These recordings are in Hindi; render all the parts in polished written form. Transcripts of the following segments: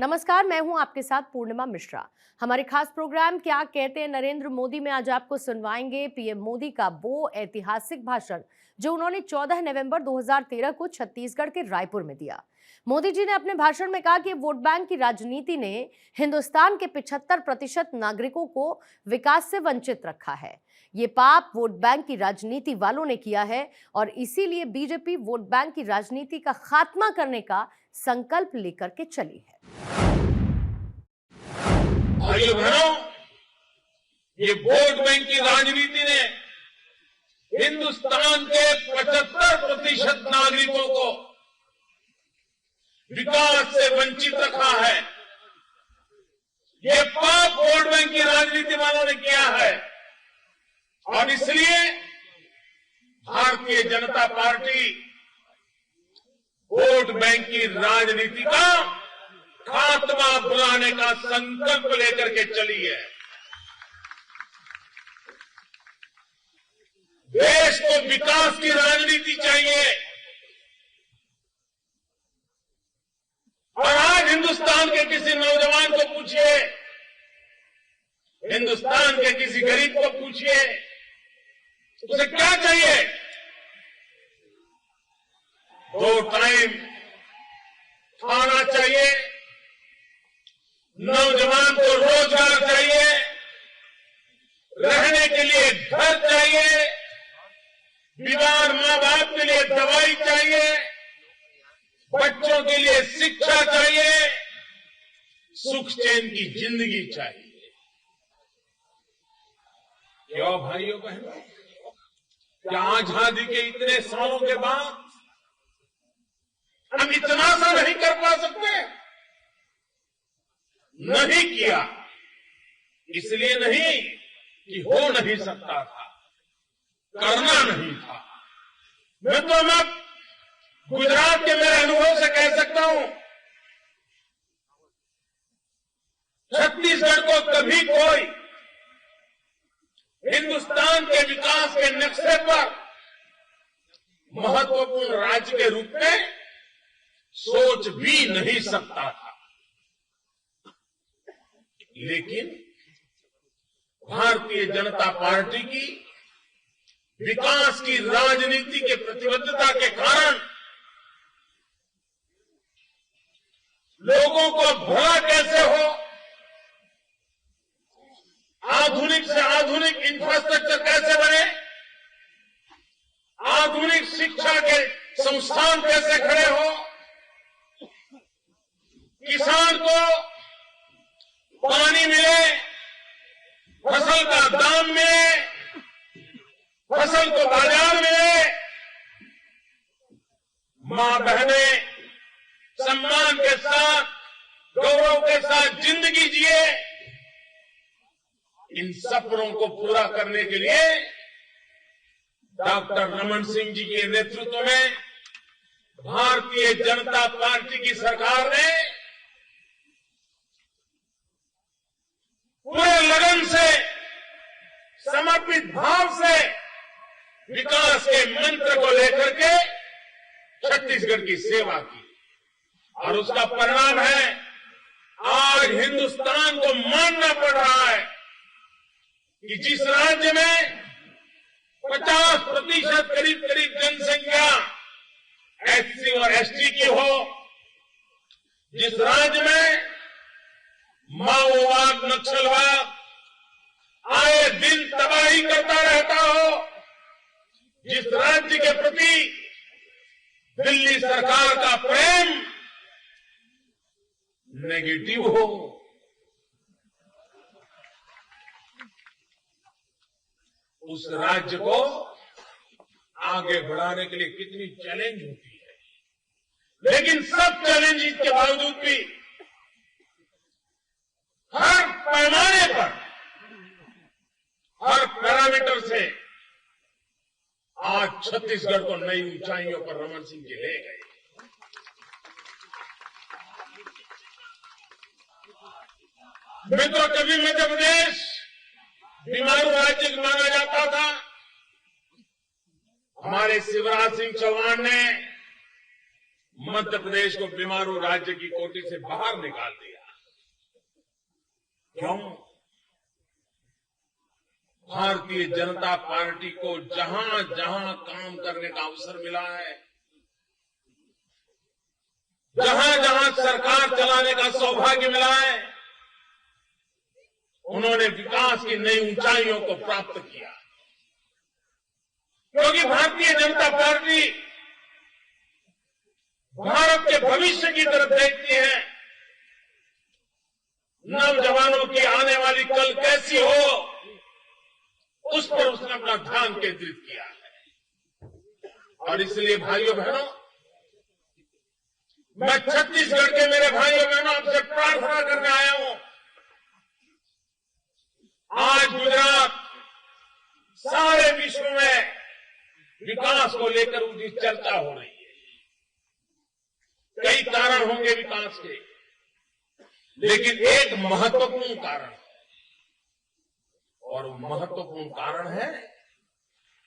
नमस्कार, मैं हूं आपके साथ पूर्णिमा मिश्रा। हमारे खास प्रोग्राम क्या कहते हैं नरेंद्र मोदी में आज आपको सुनवाएंगे पीएम मोदी का वो ऐतिहासिक भाषण जो उन्होंने 14 नवंबर 2013 को छत्तीसगढ़ के रायपुर में दिया। मोदी जी ने अपने भाषण में कहा कि वोट बैंक की राजनीति ने हिंदुस्तान के 75% नागरिकों को विकास से वंचित रखा है। ये पाप वोट बैंक की राजनीति वालों ने किया है और इसीलिए बीजेपी वोट बैंक की राजनीति का खात्मा करने का संकल्प लेकर के चली है। भाइयों बहनों, ये वोट बैंक की राजनीति ने हिंदुस्तान के 75% नागरिकों को विकास से वंचित रखा है। ये पाप वोट बैंक की राजनीति वालों ने किया है और इसलिए Bharatiya Janata party vote bank की राजनीति का खात्मा बुलाने का संकल्प लेकर के चली है। देश को विकास की राजनीति चाहिए और आज हिंदुस्तान के किसी नौजवान को पूछिए, हिंदुस्तान के किसी गरीब को पूछिए, उसे क्या चाहिए? 2 टाइम खाना चाहिए, नौजवान को रोजगार चाहिए, रहने के लिए घर चाहिए, बीमार मां बाप के लिए दवाई चाहिए, बच्चों के लिए शिक्षा चाहिए, सुख चैन की जिंदगी चाहिए। क्यों भाइयों बहनों, क्या आजादी के इतने सालों के बाद हम इतना सा नहीं कर पा सकते? नहीं किया इसलिए नहीं कि हो नहीं सकता था, करना नहीं था। मैं तो अब गुजरात के मेरे अनुभव से कह सकता हूं, छत्तीसगढ़ को कभी कोई हिंदुस्तान के विकास के नक्शे पर महत्वपूर्ण राज्य के रूप में सोच भी नहीं सकता था। लेकिन भारतीय जनता पार्टी की विकास की राजनीति के प्रतिबद्धता के कारण लोगों को भला कैसे हो, आधुनिक से आधुनिक इंफ्रास्ट्रक्चर कैसे बने, आधुनिक शिक्षा के संस्थान कैसे खड़े हो, किसान को पानी मिले, फसल का दाम मिले, फसल को बाजार मिले, मां बहनें सम्मान के साथ, गौरव के साथ जिंदगी जिए। इन सपनों को पूरा करने के लिए डॉक्टर रमन सिंह जी के नेतृत्व में भारतीय जनता पार्टी की सरकार ने पूरे लगन से, समर्पित भाव से विकास के मंत्र को लेकर के छत्तीसगढ़ की सेवा की और उसका परिणाम है आज हिंदुस्तान को मानना पड़ रहा है कि जिस राज्य में 50% करीब जनसंख्या एससी और एसटी की हो, जिस राज्य में माओवाद, नक्सलवाद आए दिन तबाही करता रहता हो, जिस राज्य के प्रति दिल्ली सरकार का प्रेम नेगेटिव हो, उस राज्य को आगे बढ़ाने के लिए कितनी चैलेंज होती है। लेकिन सब चैलेंजेस के बावजूद भी हर पैमाने पर, हर पैरामीटर से आज छत्तीसगढ़ को नई ऊंचाइयों पर रमन सिंह जी ले गए। मित्रों, कभी मध्य प्रदेश बीमारू राज्य माना जाता था। हमारे शिवराज सिंह चौहान ने मध्य प्रदेश को बीमारू राज्य की कोटि से बाहर निकाल दिया। क्यों? भारतीय जनता पार्टी को जहां जहां काम करने का अवसर मिला है, जहां जहां सरकार चलाने का सौभाग्य मिला है, उन्होंने विकास की नई ऊंचाइयों को प्राप्त किया। क्योंकि भारतीय जनता पार्टी भारत के भविष्य की तरफ देखती है। नौजवानों की आने वाली कल कैसी हो, उस पर उसने अपना ध्यान केंद्रित किया है। और इसलिए भाइयों बहनों, मैं छत्तीसगढ़ के मेरे भाइयों बहनों आपसे प्रार्थना करने आया हूं। आज गुजरात सारे विश्व में विकास को लेकर उनकी चर्चा हो रही है। कई कारण होंगे विकास के, लेकिन एक महत्वपूर्ण कारण है, और महत्वपूर्ण कारण है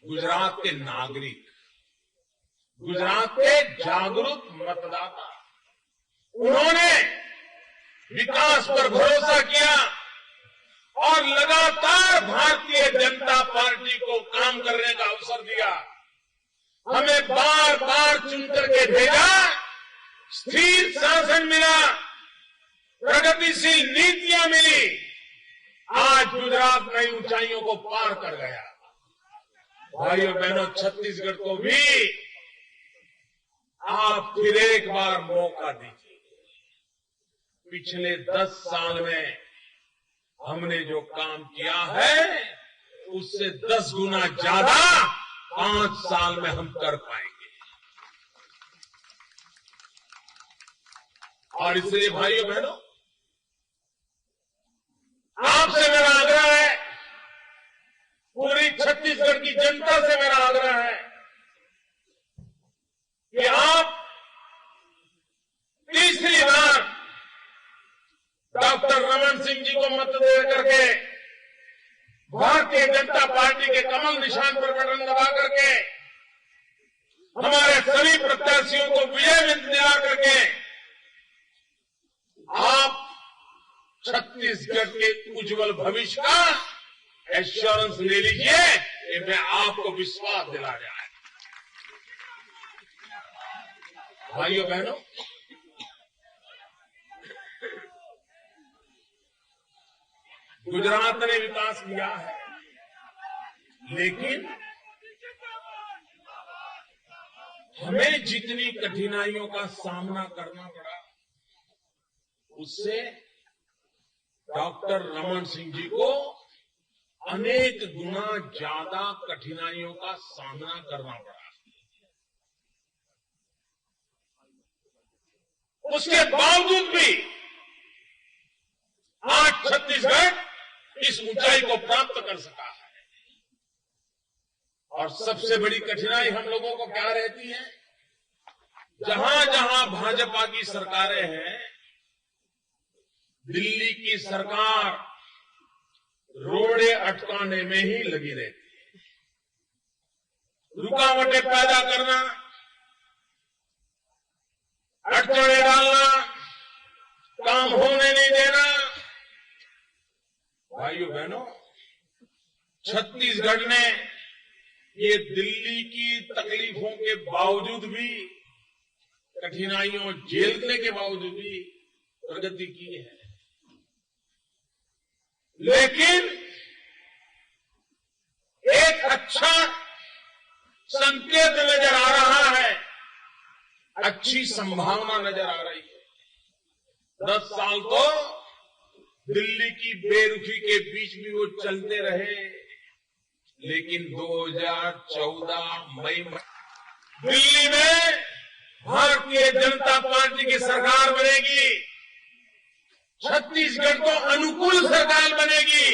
गुजरात के नागरिक, गुजरात के जागरूक मतदाता। उन्होंने विकास पर भरोसा किया और लगातार भारतीय जनता पार्टी को काम करने का अवसर दिया। हमें बार बार चुन करके भेजा, स्थिर शासन मिला, प्रगतिशील नीतियां मिली। आज गुजरात नई ऊंचाइयों को पार कर गया। भाइयों बहनों, छत्तीसगढ़ को भी आप फिर एक बार मौका दीजिए। पिछले 10 साल में हमने जो काम किया है, उससे 10 गुना ज्यादा 5 साल में हम कर पाएंगे। और इसलिए भाइयों बहनों, आपसे मेरा आग्रह है, पूरी छत्तीसगढ़ की जनता से मेरा आग्रह है कि आप तीसरी बार डॉक्टर रमन सिंह जी को मत दे करके भारतीय जनता पार्टी के कमल निशान पर बटन दबा करके हमारे सभी प्रत्याशियों को विजय दिला करके आप छत्तीसगढ़ के उज्जवल भविष्य का एश्योरेंस ले लीजिए। ये मैं आपको विश्वास दिला रहा है। भाइयों बहनों, गुजरात ने विकास किया है, लेकिन हमें जितनी कठिनाइयों का सामना करना पड़ा, उससे डॉक्टर रमन सिंह जी को अनेक गुना ज्यादा कठिनाइयों का सामना करना पड़ा। उसके बावजूद भी आज छत्तीसगढ़ इस ऊंचाई को प्राप्त कर सका है। और सबसे बड़ी कठिनाई हम लोगों को क्या रहती है? जहां जहां भाजपा की सरकारें हैं, दिल्ली की सरकार रोड़े अटकाने में ही लगी रहती है। रुकावटें पैदा करना, अड़चने डालना, काम होने नहीं देना। भाइयों बहनों, छत्तीसगढ़ ने ये दिल्ली की तकलीफों के बावजूद भी, कठिनाइयों झेलने के बावजूद भी प्रगति की है। लेकिन एक अच्छा संकेत नजर आ रहा है, अच्छी संभावना नजर आ रही है। 10 साल तो दिल्ली की बेरुखी के बीच भी वो चलते रहे, लेकिन 2014 मई में दिल्ली में भारतीय जनता पार्टी की सरकार बनेगी, छत्तीसगढ़ को अनुकूल सरकार बनेगी।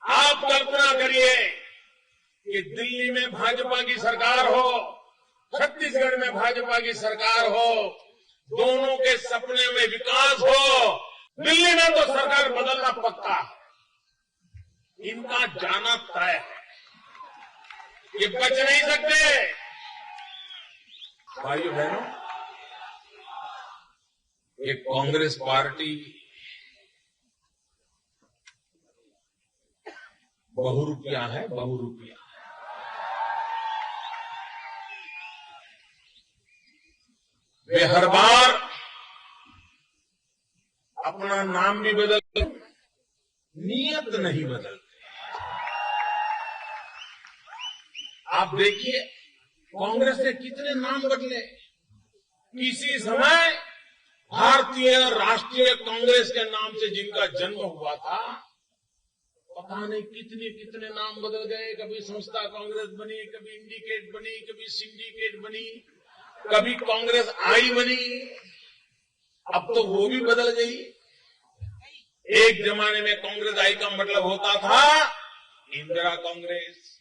आप कल्पना करिए कि दिल्ली में भाजपा की सरकार हो, छत्तीसगढ़ में भाजपा की सरकार हो, दोनों के सपने में विकास हो। दिल्ली में तो सरकार बदलना पक्का है, इनका जाना तय है, ये बच नहीं सकते। भाइयों बहनों, ये कांग्रेस पार्टी बहुरूपिया है, बहुरूपिया। वे हर बार अपना नाम भी बदलते, नियत नहीं बदलते। आप देखिए कांग्रेस ने कितने नाम बदले। किसी समय भारतीय राष्ट्रीय कांग्रेस के नाम से जिनका जन्म हुआ था, पता नहीं कितने कितने नाम बदल गए। कभी संस्था कांग्रेस बनी, कभी इंडिकेट बनी, कभी सिंडिकेट बनी, कभी कांग्रेस आई बनी। अब तो वो भी बदल गई। एक जमाने में कांग्रेस आई का मतलब होता था इंदिरा कांग्रेस,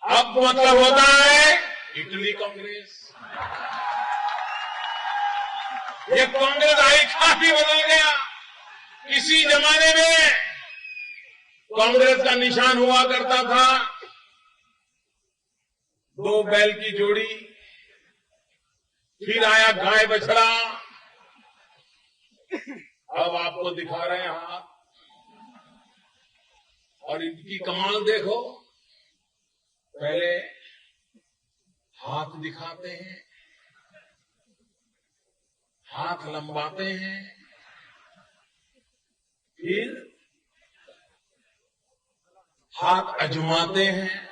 अब मतलब होता है इटली कांग्रेस। ये कांग्रेस आई का भी बदल गया। किसी जमाने में कांग्रेस का निशान हुआ करता था 2 बैल की जोड़ी, फिर आया गाय बछड़ा, अब आपको दिखा रहे हैं हाथ। और इनकी कमाल देखो, पहले हाथ दिखाते हैं, हाथ लंबाते हैं, फिर हाथ अजमाते हैं,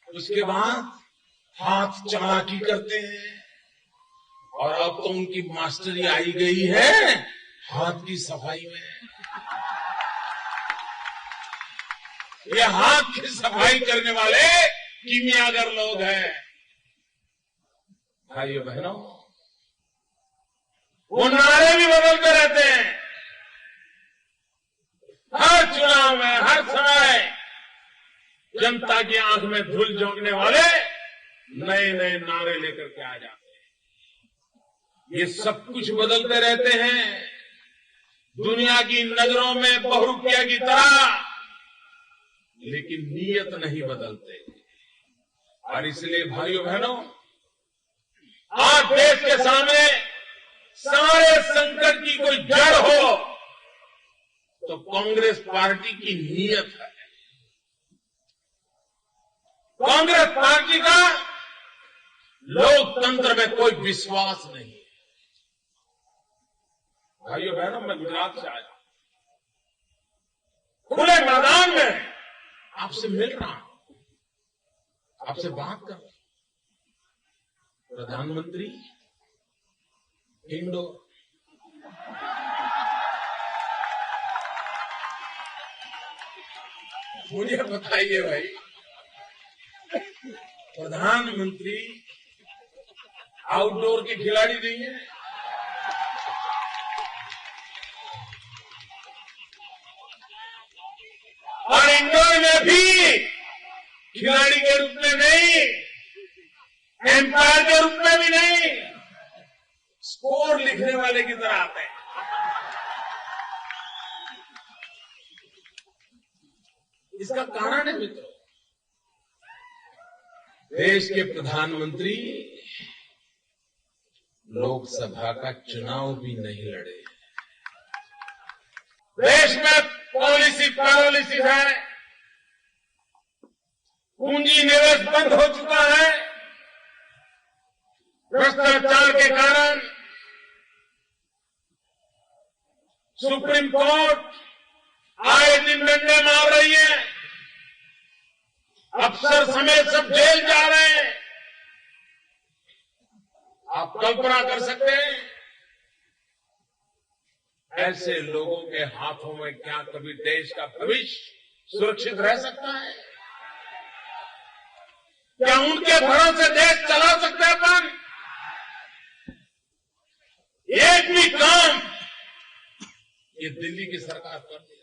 उसके बाद हाथ चालाकी करते हैं। और अब तो उनकी मास्टरी आई गई है हाथ की सफाई में। ये हाथ की सफाई करने वाले कीमियागर लोग हैं। भाइयों बहनों, वो नारे भी बदलते रहते हैं। हर चुनाव में, हर समय जनता की आंख में धूल झोंकने वाले नए नए नारे लेकर के आ जाते हैं। ये सब कुछ बदलते रहते हैं, दुनिया की नजरों में बहुरूपिया की तरह, लेकिन नीयत नहीं बदलते। और इसलिए भाइयों बहनों, आज देश के सामने सारे संकट की कोई जड़ हो तो कांग्रेस पार्टी की नीयत है। कांग्रेस पार्टी का लोकतंत्र में कोई विश्वास नहीं। भाइयों बहनों, मैं गुजरात से आया, खुले मैदान में आपसे मिल रहा हूं, आपसे बात कर रहा हूं। प्रधानमंत्री इंडोर, मुझे बताइए भाई, प्रधानमंत्री आउटडोर के खिलाड़ी नहीं है? और इंडोर में भी खिलाड़ी के रूप में नहीं, एम्पायर के रूप में भी नहीं, स्कोर लिखने वाले की तरह आते हैं। इसका कारण है मित्रों, देश के प्रधानमंत्री लोकसभा का चुनाव भी नहीं लड़े। देश में पॉलिसी पैरालिसिस है, पूंजी निवेश बंद हो चुका है। भ्रष्टाचार के कारण सुप्रीम कोर्ट आए दिन डंडे मार रही है, अफसर समेत सब जेल जा रहे हैं। आप कल्पना कर सकते हैं, ऐसे लोगों के हाथों में क्या कभी देश का भविष्य सुरक्षित रह सकता है? क्या उनके भरोसे देश चला सकते हैं अपन? एक भी काम ये दिल्ली की सरकार कर रही है।